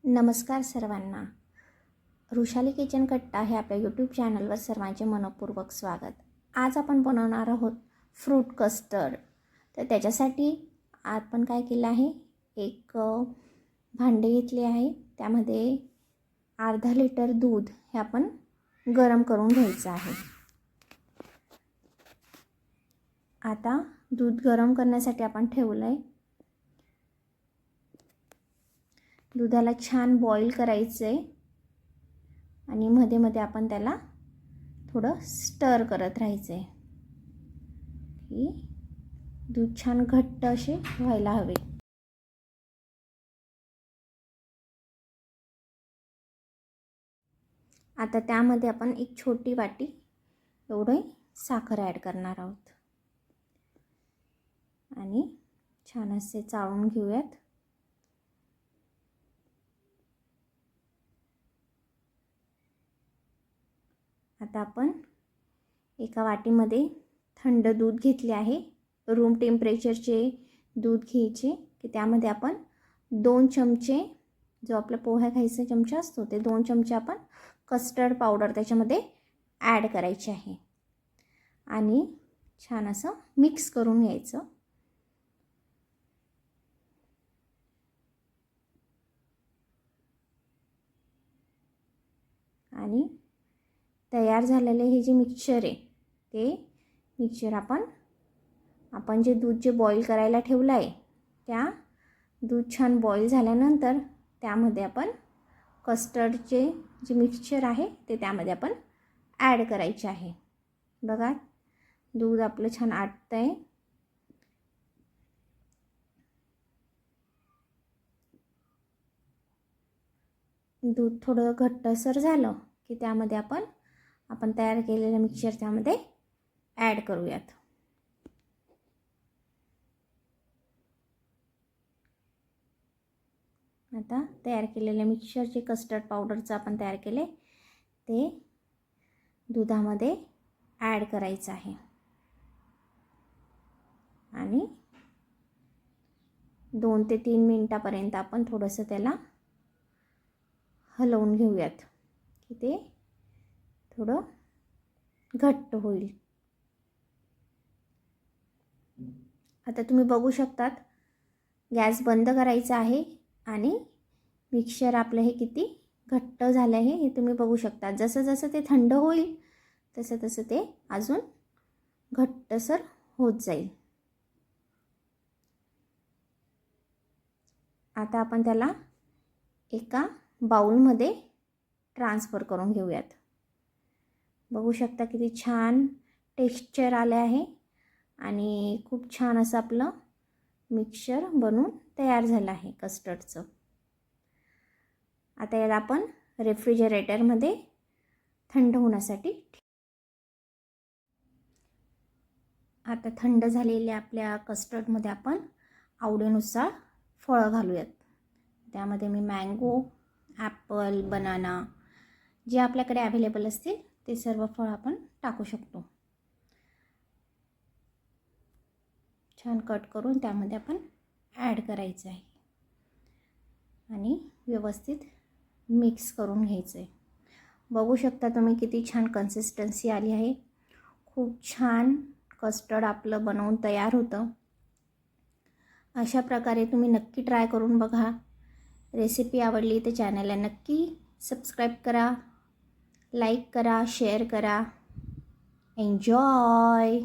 नमस्कार सर्वांना. ऋषाली किचन कट्टा हे आपल्या यूट्यूब चॅनलवर सर्वांचे मनपूर्वक स्वागत. आज आपण बनवणार आहोत फ्रूट कस्टर्ड. तर त्याच्यासाठी आपण काय केलं आहे, एक भांडे घेतले आहे, त्यामध्ये अर्धा लिटर दूध हे आपण गरम करून घ्यायचं आहे. आता दूध गरम करण्यासाठी आपण ठेवलं आहे. दुधाला छान बॉईल करायचं आहे आणि मध्ये मध्ये आपण त्याला थोडं स्टर करत राहायचं आहे की दूध छान घट्ट असे व्हायला हवे. आता त्यामध्ये आपण एक छोटी वाटी एवढी साखर ॲड करणार आहोत आणि छान असे चाळून घेऊयात. आता आपण एका वाटीमध्ये थंड दूध घेतले आहे. रूम टेम्परेचरचे दूध घ्यायचे की त्यामध्ये आपण 2 चमचे, जो आपला पोहा खायचा चमचा असतो ते 2 चमचे आपण कस्टर्ड पावडर त्याच्यामध्ये ॲड करायचे आहे आणि छान असं मिक्स करून घ्यायचं. आणि तयार झालेले हे जे मिक्सचर आहे ते मिक्सचर आपण जे दूध जे बॉईल करायला ठेवलं आहे, त्या दूध छान बॉईल झाल्यानंतर त्यामध्ये आपण कस्टर्डचे जे मिक्सचर आहे ते त्यामध्ये आपण ॲड करायचे आहे. बघा, दूध आपलं छान आटतं आहे. दूध थोडं घट्टसर झालं की त्यामध्ये आपण तयार केलेलं मिक्सचर त्यामध्ये ॲड करूयात. आता तयार केलेले मिक्सचर जे कस्टर्ड पावडरचं आपण तयार केले ते दुधामध्ये ॲड करायचं आहे आणि 2 ते 3 मिनिटापर्यंत आपण थोडंसं त्याला हलवून घेऊयात की ते थोडं घट्ट होईल. आता तुम्ही बघू शकतात, गॅस बंद करायचा आहे आणि मिक्सचर आपलं हे किती घट्ट झालं आहे हे तुम्ही बघू शकता. जसं जसं ते थंड होईल तसं तसं ते अजून घट्टसर होत जाईल. आता आपण त्याला एका बाउलमध्ये ट्रान्सफर करून घेऊयात. बघू शकता किती छान टेक्स्चर आले आहे आणि खूप छान असं आपलं मिक्सचर बनून तयार झालं आहे कस्टर्डचं. आता याला आपण रेफ्रिजरेटरमध्ये थंड होण्यासाठी. आता थंड झालेल्या आपल्या कस्टर्डमध्ये आपण आवडीनुसार फळं घालूयात. त्यामध्ये मी मँगो, ॲपल, बनाना जे आपल्याकडे अवेलेबल असतील ते सर्व फळं आपण टाकू शकतो. छान कट करून त्यामध्ये आपण ॲड करायचं आहे आणि व्यवस्थित मिक्स करून घ्यायचं आहे. बघू शकता तुम्ही किती छान कन्सिस्टन्सी आली आहे. खूप छान कस्टर्ड आपलं बनवून तयार होतं. अशा प्रकारे तुम्ही नक्की ट्राय करून बघा. रेसिपी आवडली तर चॅनलला नक्की सबस्क्राईब करा, लाईक करा, शेअर करा. एन्जॉय.